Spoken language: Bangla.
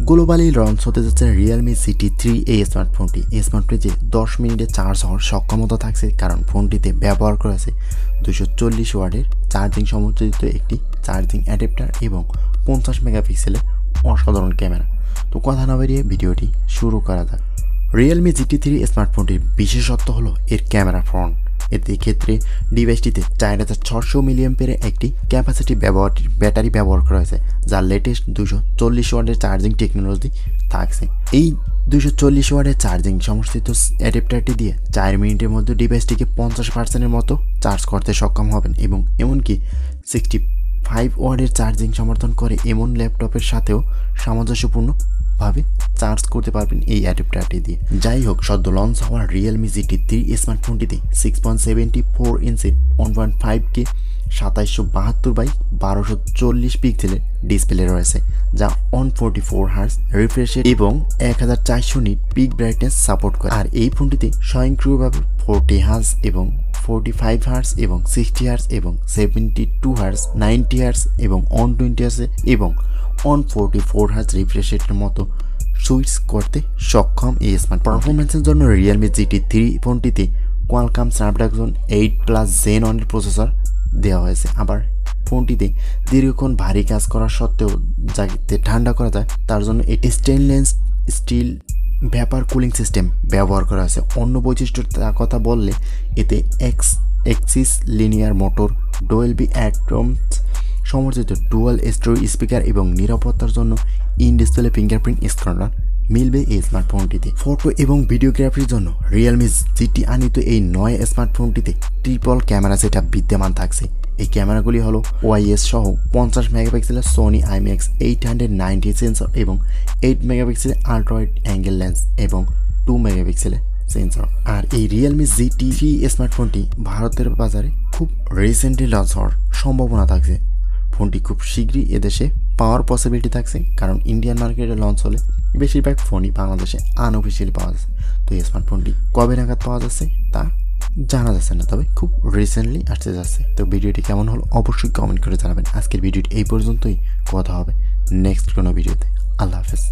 গ্লোবালি লঞ্চ হতে যাচ্ছে Realme GT3 এই স্মার্টফোনটি। এই স্মার্টফোনটি 10 মিনিটে চার্জ হওয়ার সক্ষমতা থাকছে, কারণ ফোনটিতে ব্যবহার করা আছে 240 ওয়াটের চার্জিং সমর্থিত একটি চার্জিং অ্যাডাপ্টার এবং 50 মেগাপিক্সেলের অসাধারণ ক্যামেরা। তো কথা না বেরিয়ে ভিডিওটি শুরু করা যাক। Realme GT3 স্মার্টফোনটির বিশেষত্ব হলো এর ক্যামেরা ফ্রন্ট। এর ক্ষেত্রে ডিভাইসটিতে 4600 মিলিঅ্যাম্পিয়ারের একটি ক্যাপাসিটি ব্যাটারি ব্যবহার করা হয়েছে, যার লেটেস্ট 240 ওয়াটের চার্জিং টেকনোলজি থাকছে। এই 240 ওয়াটের চার্জিং সমর্থিত অ্যাডাপ্টারটি দিয়ে 4 মিনিটের মধ্যে ডিভাইসটিকে 50% মতো চার্জ করতে সক্ষম হবেন এবং এমনকি 65 ওয়াটের চার্জিং সমর্থন করে এমন ল্যাপটপের সাথেও সামঞ্জস্যপূর্ণভাবে চার্জ করতে পারবেন এই অ্যাডাপ্টারটি দিয়ে। যাই হোক, সদ্য লঞ্চ হওয়া Realme GT3 স্মার্টফোনটিতে 6.74 ইঞ্চির 1.5K 2772x1240 পিক্সেলের ডিসপ্লে রয়েছে, যা 144 হার্জ রিফ্রেশ রেট এবং 1400 নিট পিক ব্রাইটনেস সাপোর্ট করে। আর এই ফোনটিতে স্বয়ংক্রিয়ভাবে 40 হার্জ এবং 45 হার্জ এবং 60 হার্জ এবং 72 হার্জ 90 হার্জ এবং 120 হার্জ এবং 144 হার্জ রিফ্রেশ রেটের মতো সুইচ করতে সক্ষম এই স্মার্ট পারফরমেন্সের জন্য Realme GT3 ফোনটিতে কোয়ালকম স্ন্যাপড্রাগন 8+ Gen 1 এর প্রসেসর দেওয়া হয়েছে। আবার ফোনটিতে দীর্ঘক্ষণ ভারী কাজ করা সত্ত্বেও যাতে ঠান্ডা করা যায় তার জন্য এটি stainless steel vapour cooling system ব্যবহার করা হয়েছে। অন্য বৈশিষ্ট্যের কথা বললে এতে এক্সিস লিনিয়ার মোটর, ডোয়েলবি অ্যাটমস সমর্থিত ডুয়াল স্টোরি স্পিকার এবং নিরাপত্তার জন্য ইন ডিসপ্লে ফিঙ্গারপ্রিন্ট স্ক্যানার মিলবে এই স্মার্টফোনটিতে। ফটো এবং ভিডিওগ্রাফির জন্য Realme GT আনিত এই নয় স্মার্টফোনটিতে ট্রিপল ক্যামেরা সেটআপ বিদ্যমান থাকছে। এই ক্যামেরাগুলি হলো ওআইএস সহ 50 মেগাপিক্সেলের সোনি IMX 890 সেন্সর এবং 8 মেগাপিক্সেলের আল্ট্রা ওয়াইড অ্যাঙ্গেল লেন্স এবং 2 মেগাপিক্সেলের সেন্সর। আর এই Realme GT3 স্মার্টফোনটি ভারতের বাজারে খুব রিসেন্টলি লঞ্চ হওয়ার সম্ভাবনা থাকছে। ফোনটি খুব শীঘ্রই এদেশে পাওয়ার পসিবিলিটি থাকছে, কারণ ইন্ডিয়ান মার্কেটে লঞ্চ হলে বেশিরভাগ ফোনই বাংলাদেশে আনঅফিসিয়ালি পাওয়া যাচ্ছে। তো এই স্মার্টফোনটি কবে নাগাদ পাওয়া যাচ্ছে তা জানা যাচ্ছে না, তবে খুব রিসেন্টলি আসতে যাচ্ছে। তো ভিডিওটি কেমন হলো অবশ্যই কমেন্ট করে জানাবেন। আজকের ভিডিওটি এই পর্যন্তই, কথা হবে নেক্সট কোনো ভিডিওতে। আল্লাহ হাফেজ।